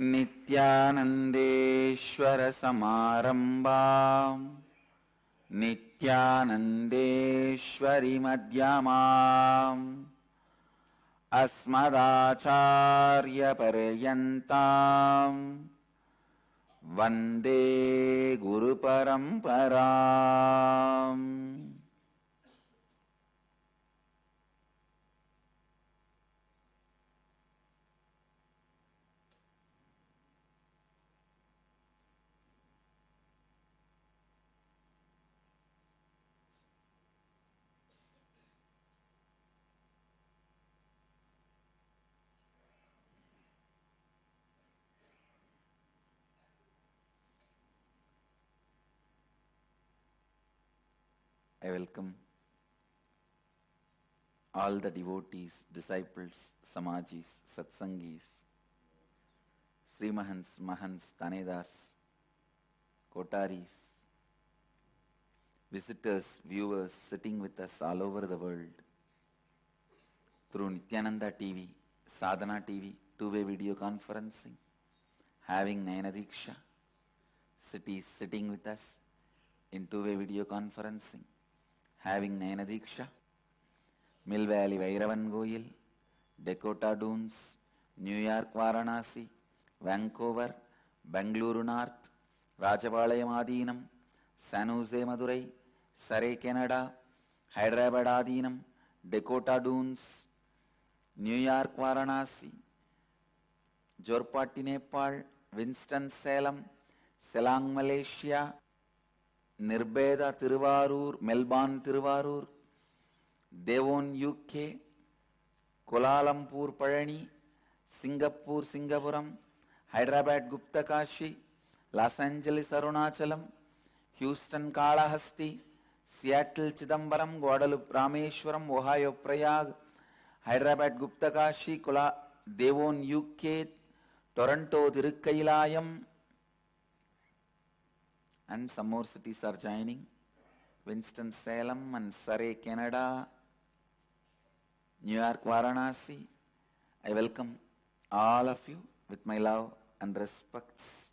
नित्यानन्देश्वर समारम्भाम् नित्यानन्देश्वरि मध्यमाम् अस्मदाचार्यपर्यन्ताम् वन्दे गुरुपरम्पराम्। I welcome all the devotees, disciples, samajis, satsangis, Srimahans, Mahans, Tanedars, Kotaris, visitors, viewers sitting with us all over the world through Nityananda TV, Sadhana TV, two-way video conferencing, having Nayana Diksha, cities sitting with us in two-way video conferencing, having Nayana Diksha, Mill Valley Vairavan Goyal, Dakota Dunes, New York Varanasi, Vancouver, Bengaluru North, Rajapalayam Adinam, San Jose Madurai, Surrey Canada, Hyderabad Adinam, Dakota Dunes, New York Varanasi, Jorpati Nepal, Winston-Salem, Selang Malaysia, Nirbeda Tiruvarur, Melbourne Tiruvarur, Devon UK, Kuala Lumpur Parani, Singapore Singapuram, Hyderabad Gupta Kashi, Los Angeles Arunachalam, Houston Kalahasti, Seattle Chidambaram, Guadalupe Rameshwaram, Ohio Prayag, Hyderabad Gupta Kashi, Devon UK, Toronto Tirukkailayam, and some more cities are joining. Winston-Salem and Surrey, Canada, New York, Varanasi. I welcome all of you with my love and respects.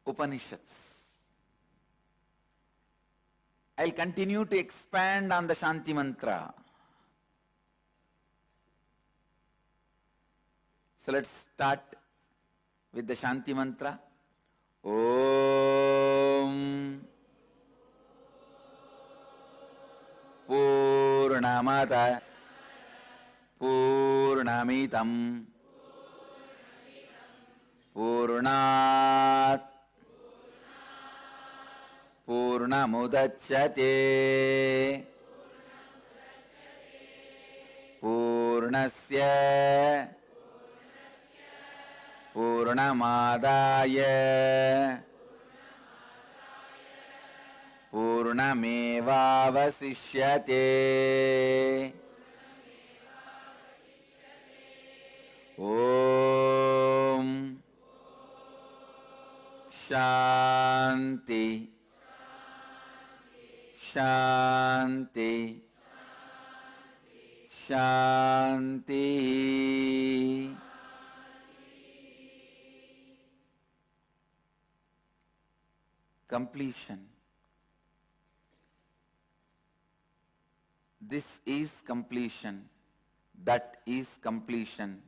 Upanishads. I'll continue to expand on the Shanti Mantra. So let's start with the Shanti Mantra. Om Purnamata Purnamitam Purnat Purnamudachyate Purnasya Purnamadaya Purnamevavasishyate. Om Shanti Shanti Shanti. Completion. This is completion. That is completion.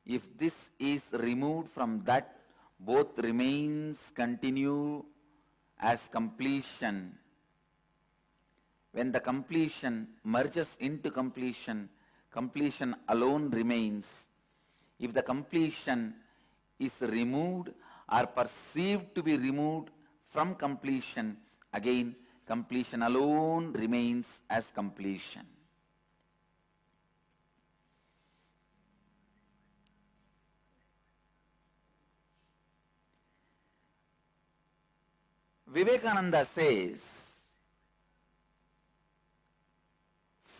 If this is removed from that, both remains continue as completion. When the completion merges into completion, completion alone remains. If the completion is removed or perceived to be removed from completion, again completion alone remains as completion. Vivekananda says,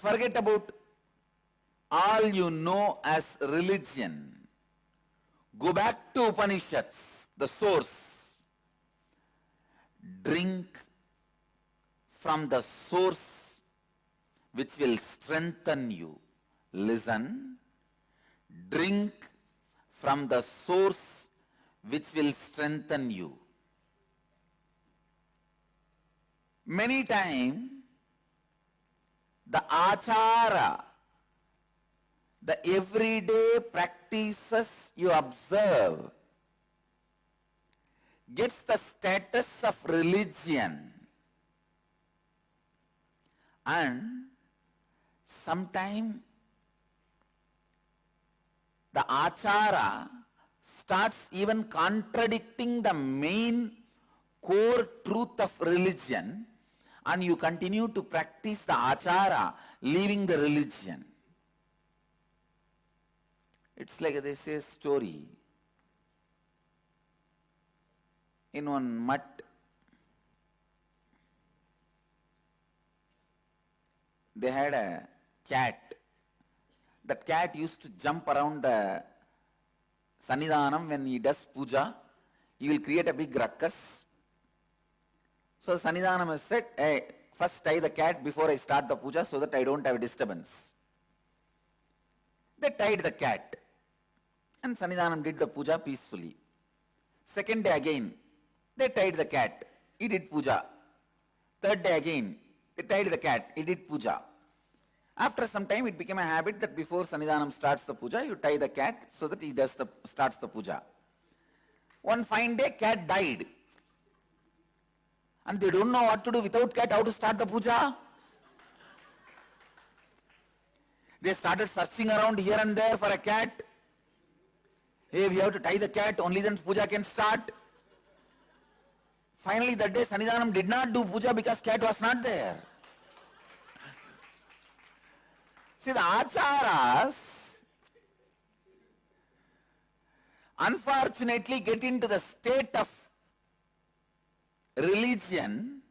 forget about all you know as religion. Go back to Upanishads, the source. Drink from the source which will strengthen you. Listen. Drink from the source which will strengthen you. Many times, the achara, the everyday practices you observe, gets the status of religion, and sometimes the achara starts even contradicting the main core truth of religion, and you continue to practice the achara, leaving the religion. It's like they say story. In one mutt, they had a cat. That cat used to jump around the Sannidhanam when he does puja. He will create a big ruckus. So Sannidhanam has said, hey, first tie the cat before I start the puja so that I don't have a disturbance. They tied the cat. And Sannidhanam did the puja peacefully. Second day again, they tied the cat. He did puja. Third day again, they tied the cat. He did puja. After some time, it became a habit that before Sannidhanam starts the puja, you tie the cat so that he starts the puja. One fine day, cat died. And they don't know what to do without cat, how to start the puja. They started searching around here and there for a cat. Hey, we have to tie the cat, only then puja can start. Finally, that day, Sannidhanam did not do puja because cat was not there. See, the acharas, unfortunately, get into the state of religion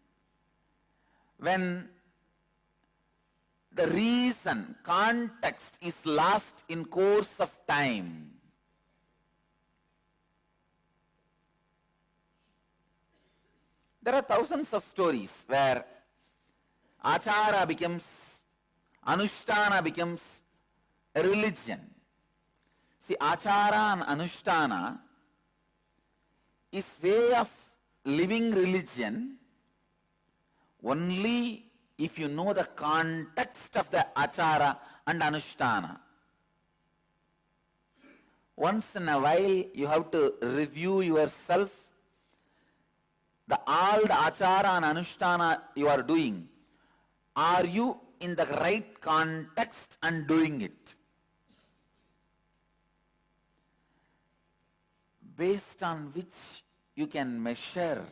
when the reason, context is lost in course of time. There are thousands of stories where achara becomes, anushtana becomes a religion. See, achara and anushtana is way of living religion only if you know the context of the achara and anushtana. Once in a while you have to review yourself. All the achara and anushtana you are doing, are you in the right context and doing it? Based on which you can measure,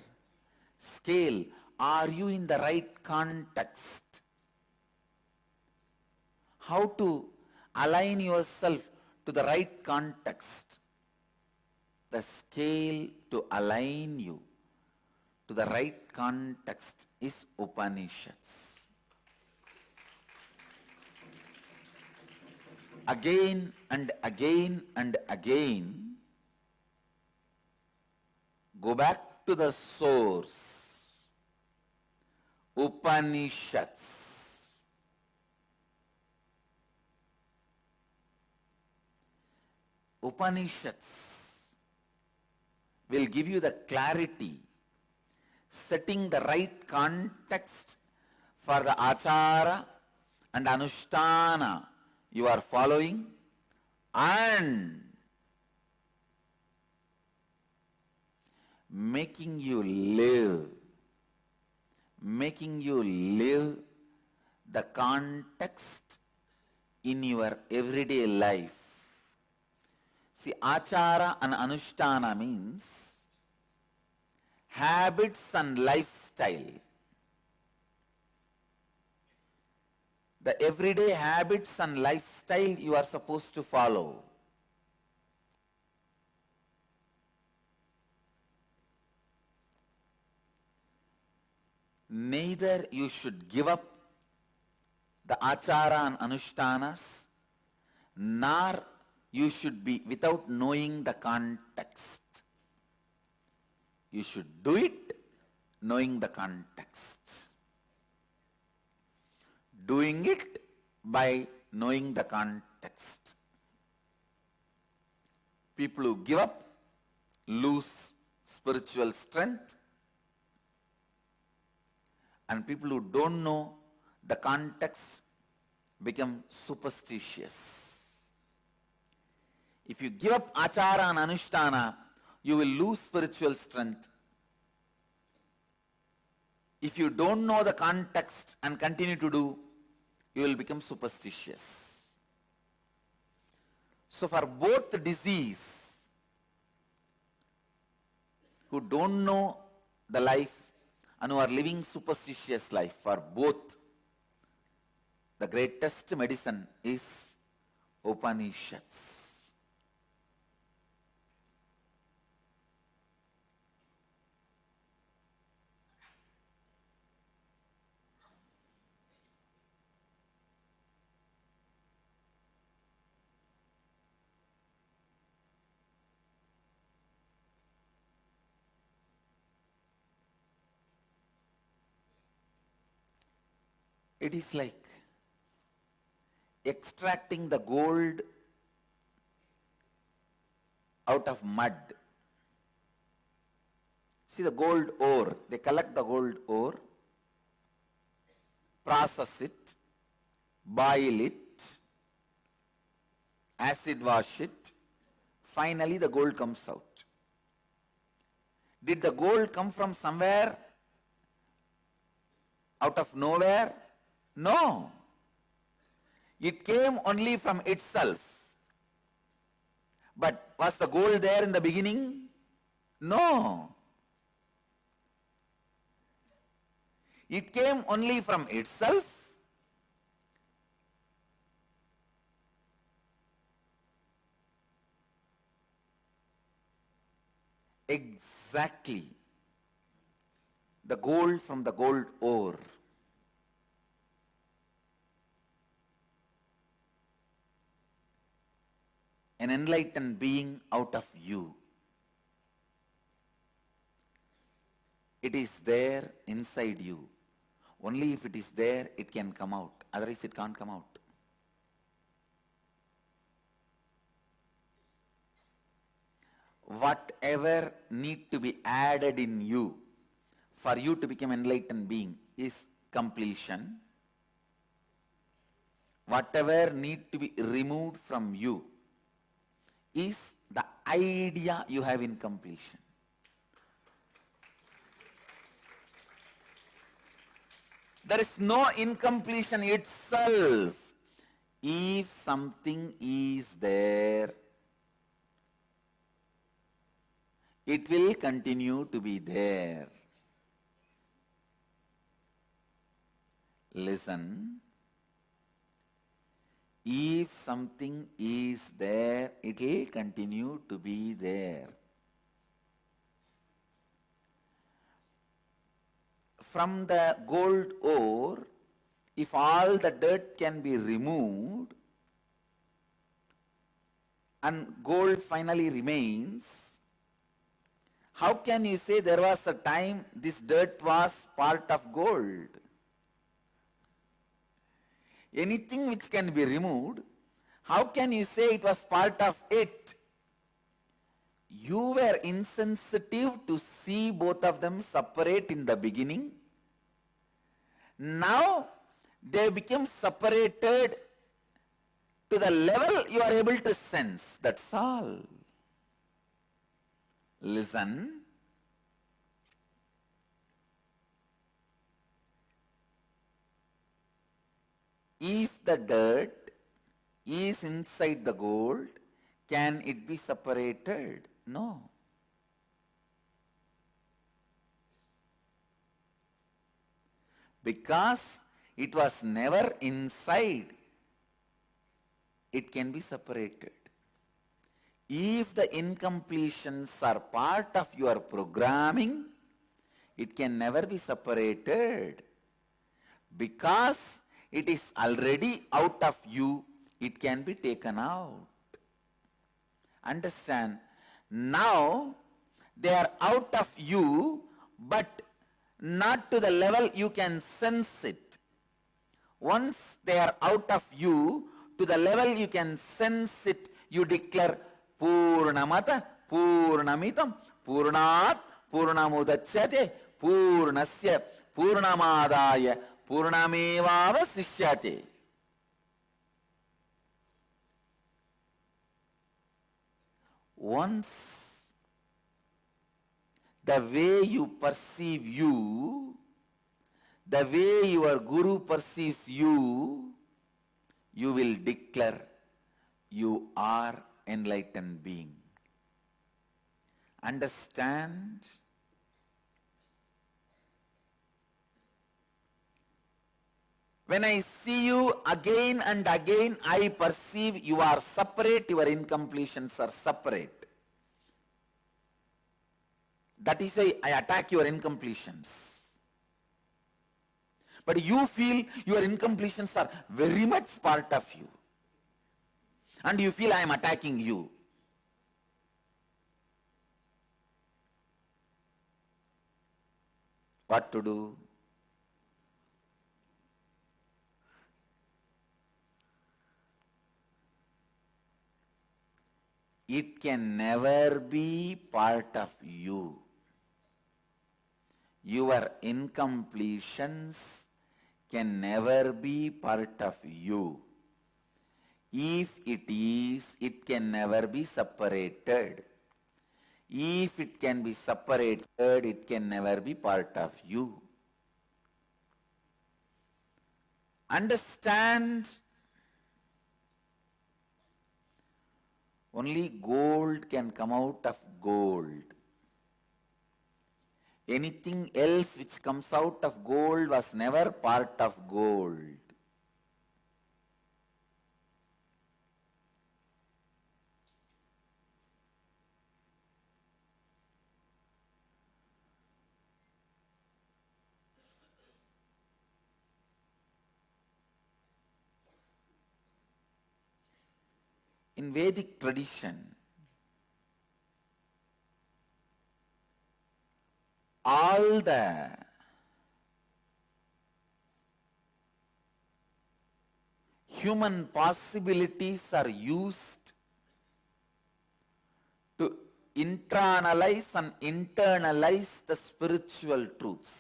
scale, are you in the right context? How to align yourself to the right context? The scale to align you to the right context is Upanishads. Again and again and again, go back to the source. Upanishads. Upanishads will give you the clarity, setting the right context for the achara and anushtana you are following, and making you live the context in your everyday life. See, achara and anushtana means habits and lifestyle. The everyday habits and lifestyle you are supposed to follow. Neither you should give up the achara and anushtanas, nor you should be without knowing the context. You should do it knowing the context. Doing it by knowing the context. People who give up lose spiritual strength, and people who don't know the context become superstitious. If you give up achara and anushtana, you will lose spiritual strength. If you don't know the context and continue to do, you will become superstitious. So for both the disease, who don't know the life and who are living superstitious life, for both, the greatest medicine is Upanishads. It is like extracting the gold out of mud. See the gold ore, they collect the gold ore, process it, boil it, acid wash it, finally the gold comes out. Did the gold come from somewhere out of nowhere? No. It came only from itself. But was the gold there in the beginning? No. It came only from itself. Exactly. The gold from the gold ore. An enlightened being out of you. It is there inside you. Only if it is there, it can come out. Otherwise, it can't come out. Whatever need to be added in you for you to become enlightened being is completion. Whatever need to be removed from you is the idea you have in completion. There is no incompletion itself. If something is there, it will continue to be there. Listen. If something is there, it will continue to be there. From the gold ore, if all the dirt can be removed and gold finally remains, how can you say there was a time this dirt was part of gold? Anything which can be removed, how can you say it was part of it? You were insensitive to see both of them separate in the beginning. Now they become separated to the level you are able to sense. That's all. Listen. If the dirt is inside the gold, can it be separated? No. Because it was never inside, it can be separated. If the incompletions are part of your programming, it can never be separated. Because it is already out of you, it can be taken out. Understand? Now, they are out of you, but not to the level you can sense it. Once they are out of you, to the level you can sense it, you declare Purnamata, Purnamitam, Purnat, Purnamudachyate, Purnasya, Purnamadaya, Purnamevavasishyate. Once the way you perceive you, the way your Guru perceives you, you will declare you are enlightened being. Understand? When I see you again and again, I perceive you are separate, your incompletions are separate. That is why I attack your incompletions. But you feel your incompletions are very much part of you. And you feel I am attacking you. What to do? It can never be part of you. Your incompletions can never be part of you. If it is, it can never be separated. If it can be separated, it can never be part of you. Understand? Only gold can come out of gold. Anything else which comes out of gold was never part of gold. In Vedic tradition, all the human possibilities are used to internalize and internalize the spiritual truths.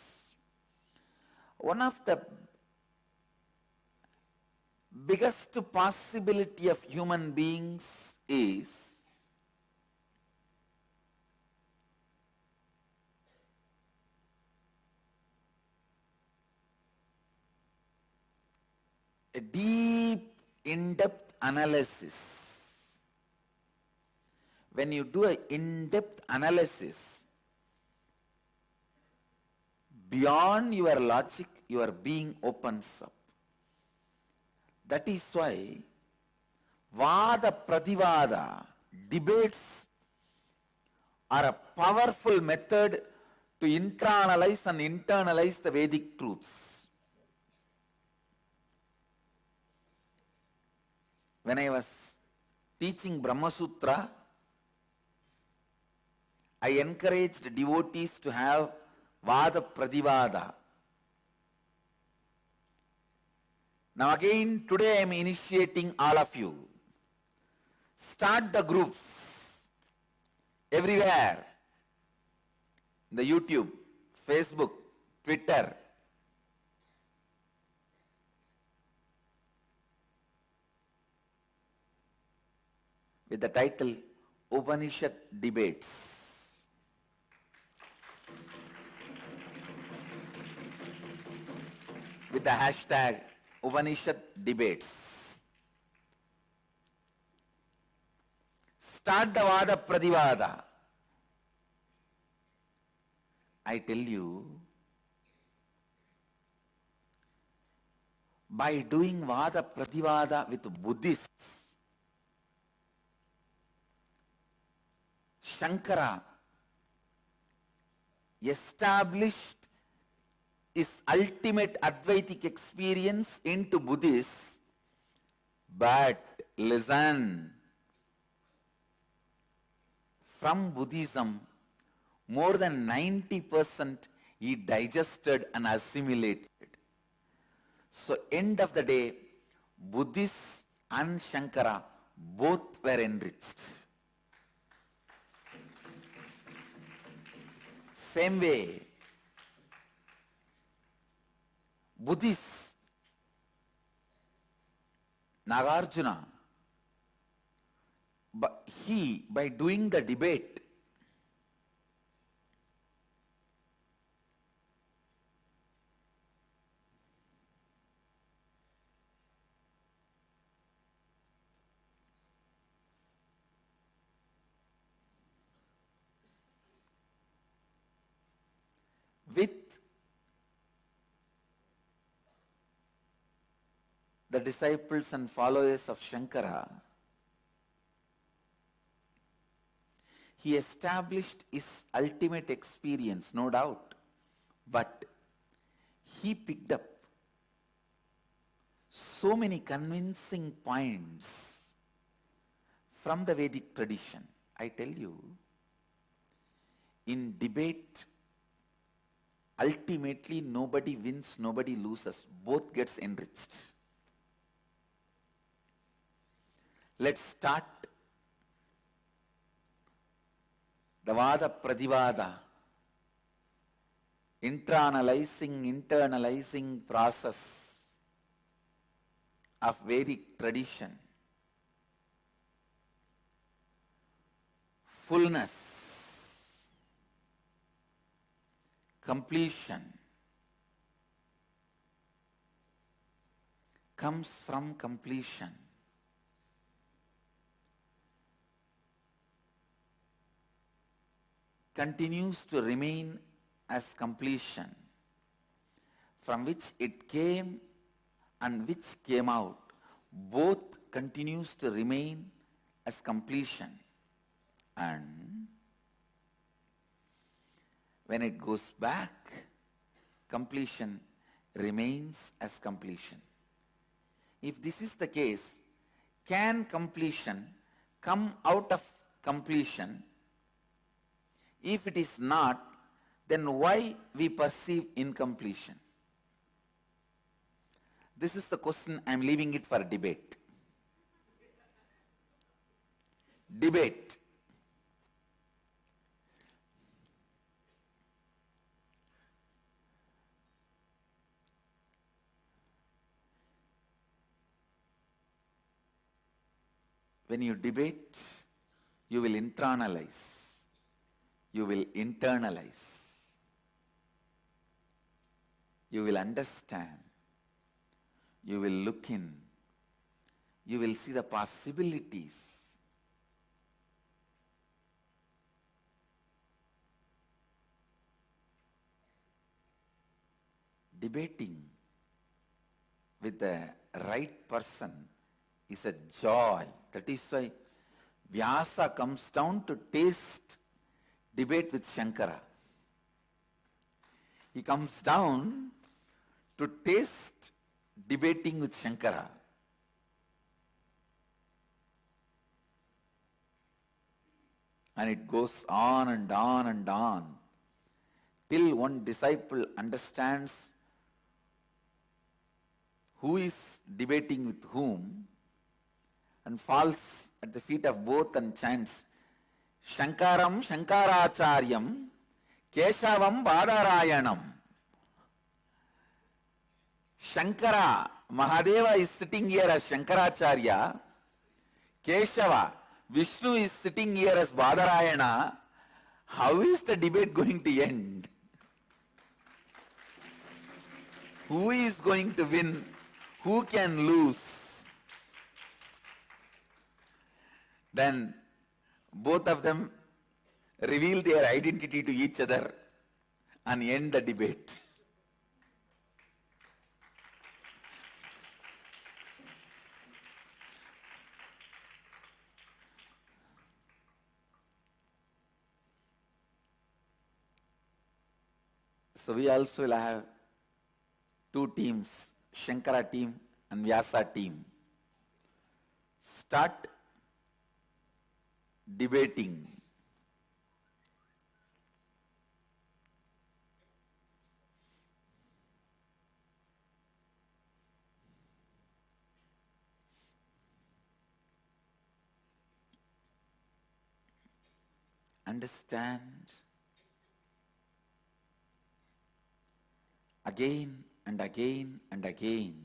One of the biggest possibility of human beings is a deep, in-depth analysis. When you do an in-depth analysis, beyond your logic, your being opens up. That is why Vada Prativada, debates, are a powerful method to internalize and internalize the Vedic truths. When I was teaching Brahma Sutra, I encouraged devotees to have Vada Prativada. Now again, today I am initiating all of you. Start the groups everywhere. The YouTube, Facebook, Twitter. With the title, Upanishad Debates. With the hashtag, Upanishad Debates. Start the Vada Prativada. I tell you, by doing Vada Prativada with Buddhists, Shankara established his ultimate Advaitic experience into Buddhists. But listen, from Buddhism, more than 90% He digested and assimilated. So end of the day, Buddhists and Shankara both were enriched. Same way, Buddhists, Nagarjuna, but he, by doing the debate, with the disciples and followers of Shankara, he established his ultimate experience, no doubt, but he picked up so many convincing points from the Vedic tradition. I tell you, in debate, ultimately nobody wins, nobody loses, both gets enriched. Let's start the Vada Pradivada, internalizing process of Vedic tradition. Fullness, completion comes from completion. Continues to remain as completion, from which it came and which came out, both continues to remain as completion. And when it goes back, completion remains as completion. If this is the case, can completion come out of completion? If it is not, then why we perceive incompletion? This is the question. I am leaving it for debate. Debate. When you debate, you will internalize. You will internalize. You will understand. You will look in. You will see the possibilities. Debating with the right person is a joy. That is why Vyasa comes down to taste debate with Shankara. He comes down to taste debating with Shankara. And it goes on and on and on till one disciple understands who is debating with whom and falls at the feet of both and chants Shankaram Shankaracharyam Keshavam Badarayanam. Shankara, Mahadeva is sitting here as Shankaracharya. Keshava, Vishnu is sitting here as Badarayana. How is the debate going to end? Who is going to win? Who can lose? Then both of them reveal their identity to each other and end the debate. So we also will have two teams, Shankara team and Vyasa team. Start debating. understand again and again and again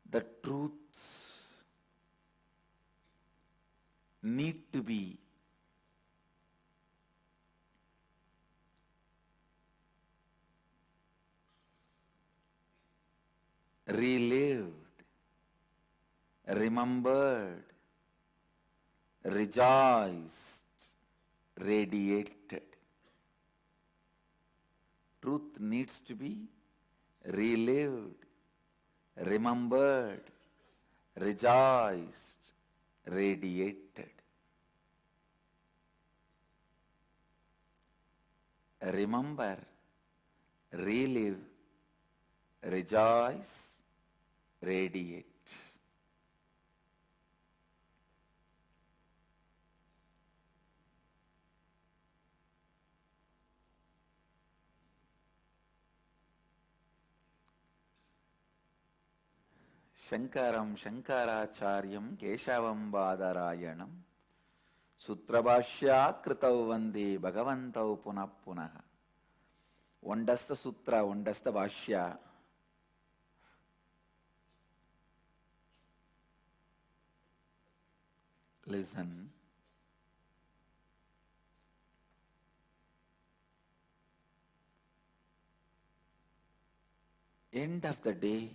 the truths need to be relived, remembered, rejoiced, radiated. Truth needs to be relived, remembered, rejoiced, radiated. Remember, relive, rejoice, radiate. Shankaram Shankaracharyam Keshavam Badarayanam Sutrabhashya Kritau Vande Bhagavantau Punah Punaha. One does the sutra, one does the bhashya. Listen. End of the day,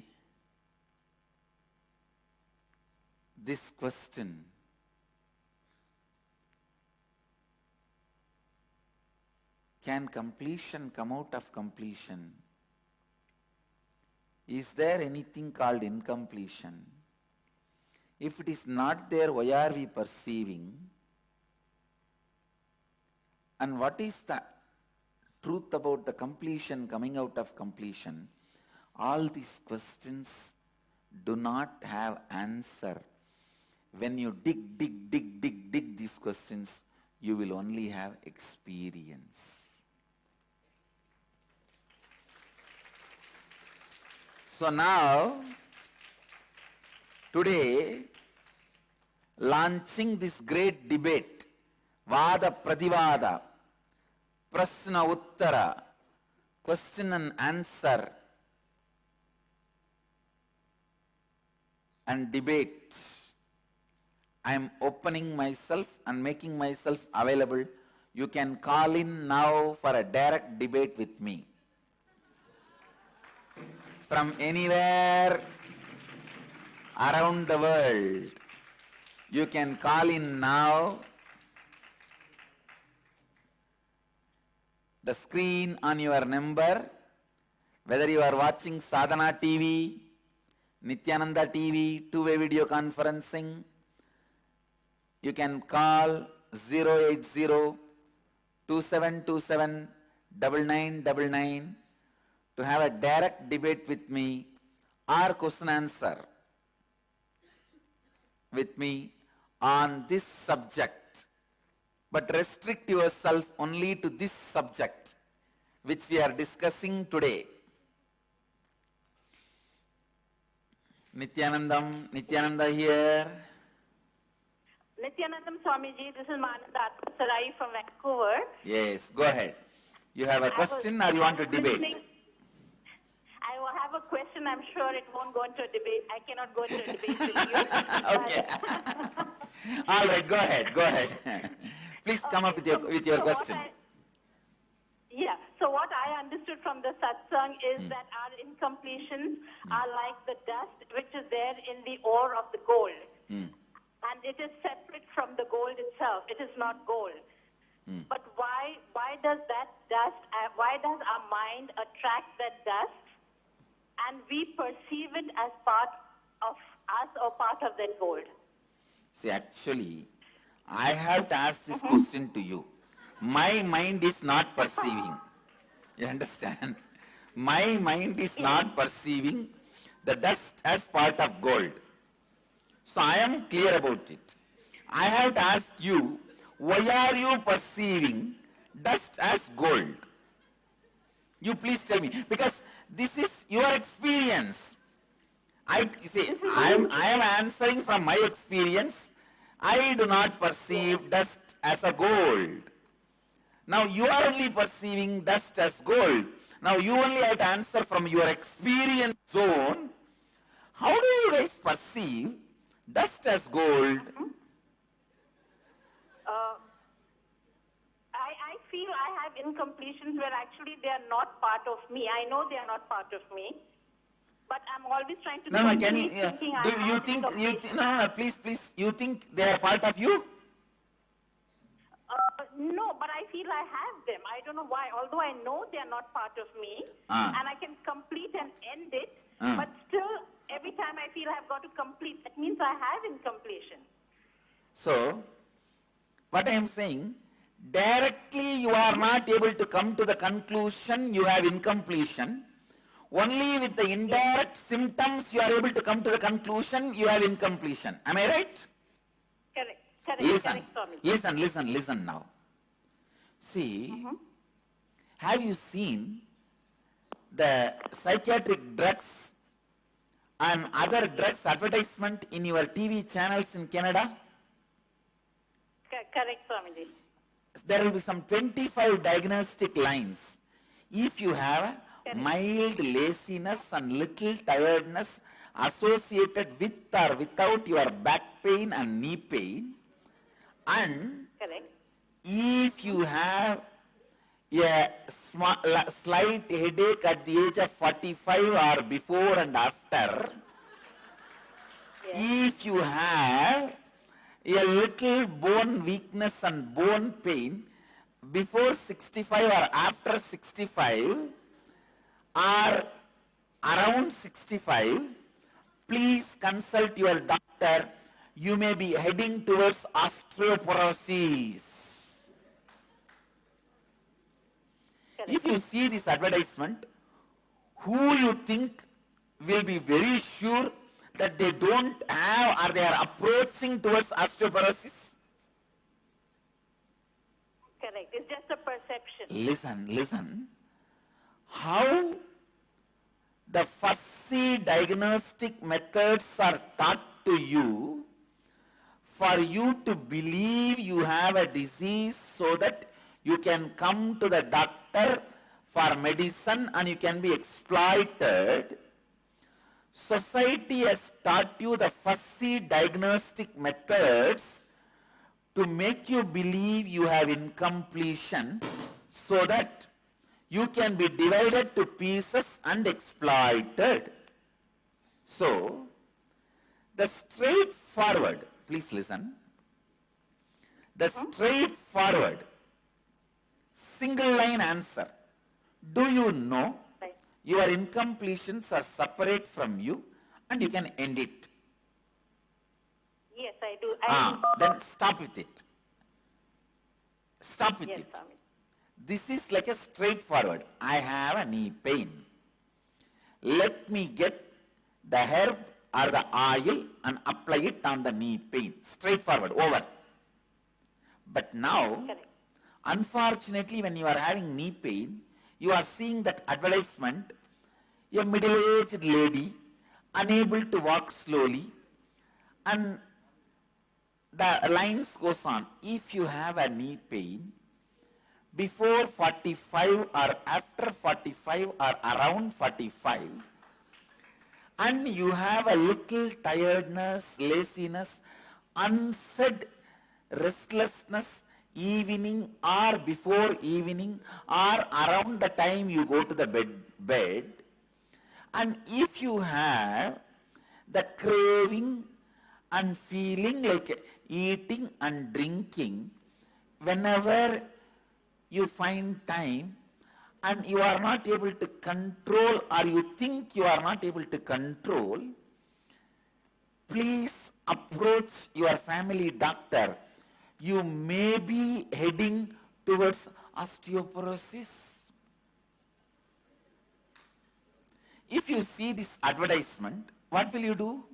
this question can completion come out of completion? Is there anything called incompletion? If it is not there, why are we perceiving? And what is the truth about the completion coming out of completion? All these questions do not have answer. When you dig these questions, you will only have experience. So now, today, launching this great debate, Vada Pradivada, Prashna Uttara, question and answer, and debate, I am opening myself and making myself available. You can call in now for a direct debate with me. From anywhere around the world, you can call in now. The screen on your number, whether you are watching Sadhana TV, Nityananda TV, two-way video conferencing, you can call 080-2727-9999 to have a direct debate with me or question answer with me on this subject. But restrict yourself only to this subject which we are discussing today. Nityananda here. Nityanandam Swamiji, this is Mananda Sarai from Vancouver. Yes, go ahead. You have a question or you want to debate? I will have a question. I'm sure it won't go into a debate. I cannot go into a debate with you. Okay. All right, go ahead. Please come up with your question. So what I understood from the satsang is that our incompletions are like the dust which is there in the ore of the gold. And it is separate from the gold itself. It is not gold. But why does that dust, why does our mind attract that dust and we perceive it as part of us or part of that gold? See, actually, I have to ask this question to you. My mind is not perceiving. You understand? My mind is not perceiving the dust as part of gold. So I am clear about it. I have to ask you, why are you perceiving dust as gold? You please tell me, because this is your experience. I am answering from my experience, I do not perceive dust as a gold. Now you are only perceiving dust as gold. Now you only have to answer from your experience zone. How do you guys perceive dust as gold? I feel I have incompletions where actually they are not part of me. I know they are not part of me, but I'm always trying to. No, can you? Do you think? No, please. You think they are part of you? No, but I feel I have them. I don't know why. Although I know they are not part of me, and I can complete and end it, but still, every time I feel I've got to complete, that means I have incompletion. So, what I am saying, directly you are not able to come to the conclusion you have incompletion. Only with the indirect symptoms you are able to come to the conclusion you have incompletion. Am I right? Correct. Listen now. See, have you seen the psychiatric drugs and other drugs advertisement in your TV channels in Canada? Correct, Swamiji. There will be some 25 diagnostic lines. If you have mild laziness and little tiredness associated with or without your back pain and knee pain, and if you have a slight headache at the age of 45 or before and after, if you have a little bone weakness and bone pain before 65 or after 65 or around 65, please consult your doctor. You may be heading towards osteoporosis. If you see this advertisement, who you think will be very sure that they don't have or they are approaching towards osteoporosis? Correct. It's just a perception. Listen. How the fussy diagnostic methods are taught to you for you to believe you have a disease so that you can come to the doctor for medicine and you can be exploited. Society has taught you the fussy diagnostic methods to make you believe you have incompletion so that you can be divided to pieces and exploited. So, the straightforward, please listen, the straightforward single line answer, do you know your incompletions are separate from you and you can end it? Yes, I do. Then stop with it. Stop with it. Swami. This is like a straightforward. I have a knee pain. Let me get the herb or the oil and apply it on the knee pain. Straightforward, over. But now, unfortunately, when you are having knee pain, you are seeing that advertisement, a middle-aged lady, unable to walk slowly, and the lines goes on. If you have a knee pain, before 45 or after 45 or around 45, and you have a little tiredness, laziness, unsaid restlessness, evening or before evening or around the time you go to the bed, and if you have the craving and feeling like eating and drinking whenever you find time, and you are not able to control or you think you are not able to control, please approach your family doctor. You may be heading towards osteoporosis. If you see this advertisement, what will you do?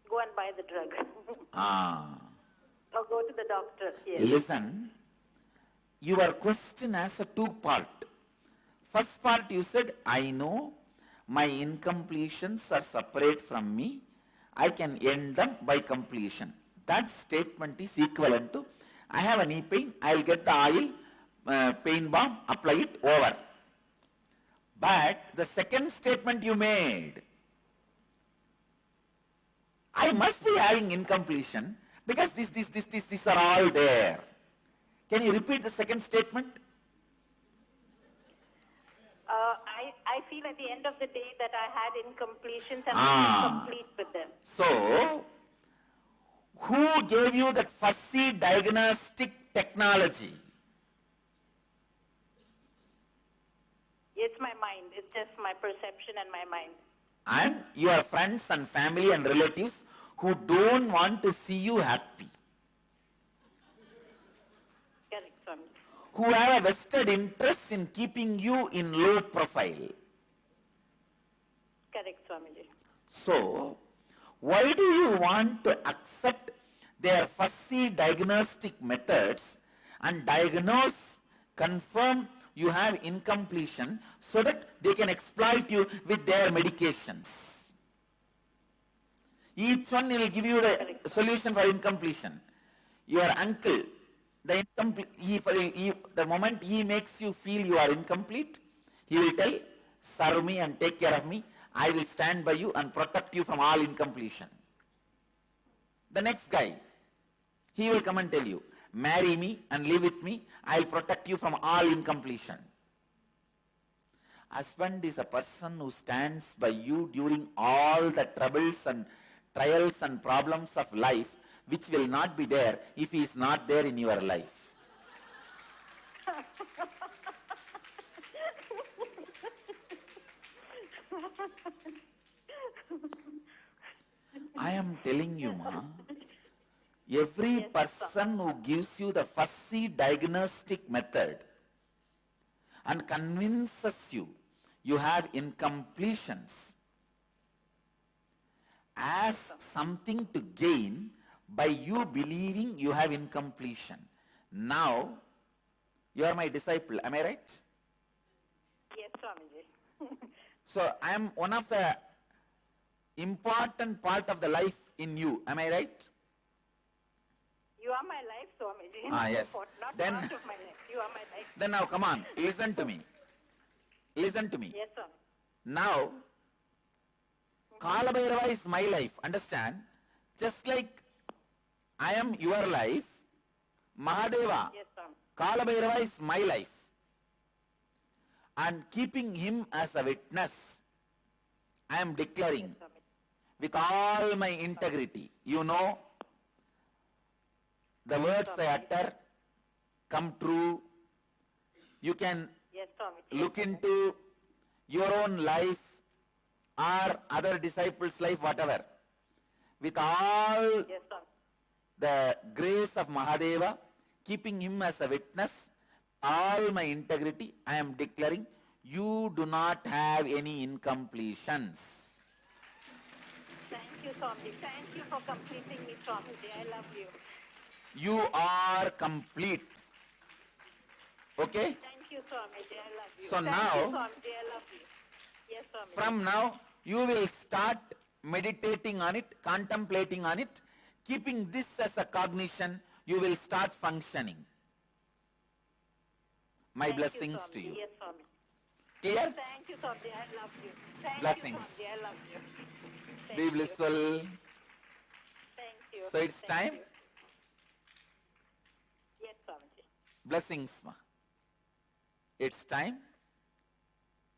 Go and buy the drug. Or go to the doctor. Yes. Listen, your question has a two-part. First part you said, I know my incompletions are separate from me I can end them by completion. That statement is equivalent to, I have a knee pain, I will get the oil, pain balm, apply it, over. But the second statement you made, I must be having incompletion because these are all there. Can you repeat the second statement? I feel at the end of the day that I had incompletions and I was complete with them. So, who gave you that fussy diagnostic technology? It's my mind. It's just my perception and my mind. And your friends and family and relatives who don't want to see you happy. Correct, Swami. Who have a vested interest in keeping you in low profile. Correct, Swamiji. So, why do you want to accept their fussy diagnostic methods and diagnose, confirm you have incompletion so that they can exploit you with their medications? Each one will give you the solution for incompletion. Your uncle, the moment he makes you feel you are incomplete, he will tell, serve me and take care of me. I will stand by you and protect you from all incompletion. The next guy, he will come and tell you, marry me and live with me, I will protect you from all incompletion. Husband is a person who stands by you during all the troubles and trials and problems of life, which will not be there if he is not there in your life. I am telling you, ma, every person who gives you the fussy diagnostic method and convinces you you have incompletions as something to gain by you believing you have incompletion. Now, you are my disciple, am I right? Yes, Swamiji. So, I am one of the important part of the life in you, am I right? You are my life, Swamiji. Yes. Not Then, part of my life. You are my life. Then now, come on, listen to me. Listen to me. Yes, Swami. Now, Kala Bhairava is my life, understand? Just like I am your life, Mahadeva, Yes, Swami. Kala Bhairava is my life. And keeping him as a witness, I am declaring Swami. with all my integrity, you know, the words I utter come true. You can Yes, Swami. look into your own life or other disciples' life, whatever. With all Yes, Swami. the grace of Mahadeva, keeping him as a witness, all my integrity, I am declaring, you do not have any incompletions. Thank you, Swamiji. Thank you for completing me, Swamiji. I love you. You are complete. Okay? Thank you, Swamiji. I love you. So Thank now, you, Swamiji. I love you. Yes, Swamiji. from now, you will start meditating on it, contemplating on it, keeping this as a cognition, you will start functioning. My Thank blessings Swamiji. to you. Yes, Swami. Clear? Thank you, Swamiji. I love you. Thank Blessings. you, Swamiji. I love you. Thank Be you. blissful. Thank you. So it's Thank time? you. Yes, Swamiji. Blessings, ma. It's time.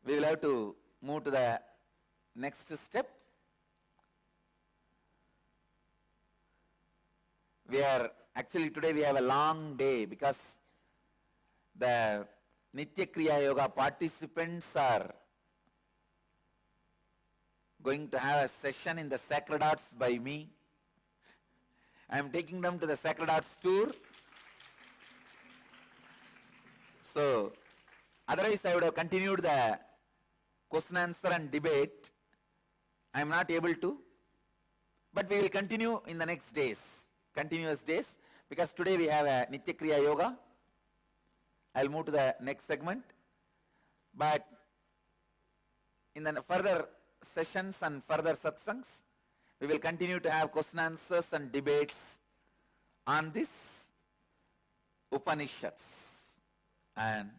We will have to move to the next step. Today we have a long day because the Nitya Kriya Yoga participants are going to have a session in the Sacred Arts by me. I am taking them to the Sacred Arts tour. So, otherwise I would have continued the question answer and debate. I am not able to. But we will continue in the next days, continuous days, because today we have a Nitya Kriya Yoga. I'll move to the next segment. But in the further sessions and further satsangs, We will continue to have question answers and debates on this Upanishads. And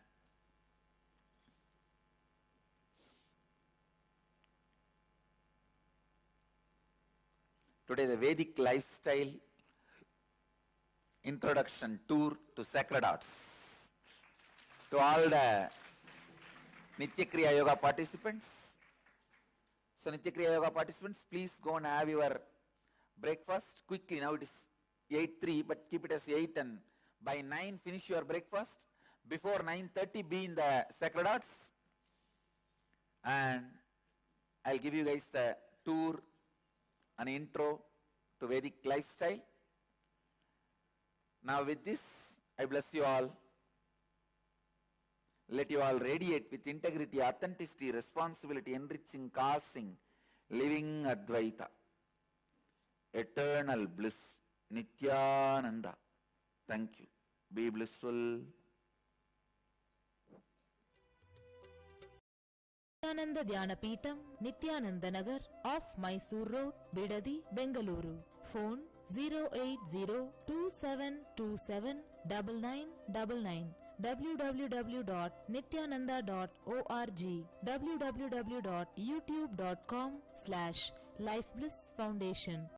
today the Vedic lifestyle introduction tour to sacred arts. To all the Nitya Kriya Yoga participants. So Nitya Kriya Yoga participants, please go and have your breakfast quickly. Now it is 8:03, but keep it as 8, and by 9 finish your breakfast. Before 9:30 be in the sacred arts. And I'll give you guys the tour, an intro to Vedic lifestyle. Now with this, I bless you all. Let you all radiate with integrity, authenticity, responsibility, enriching, causing, living Advaita, eternal bliss, Nityananda. Thank you. Be blissful. Nityananda Dhyanapitham, Nityananda Nagar, off Mysore Road, Bidadi, Bengaluru. Phone 08027279999. www.nityananda.org, www.youtube.com/Life Bliss Foundation.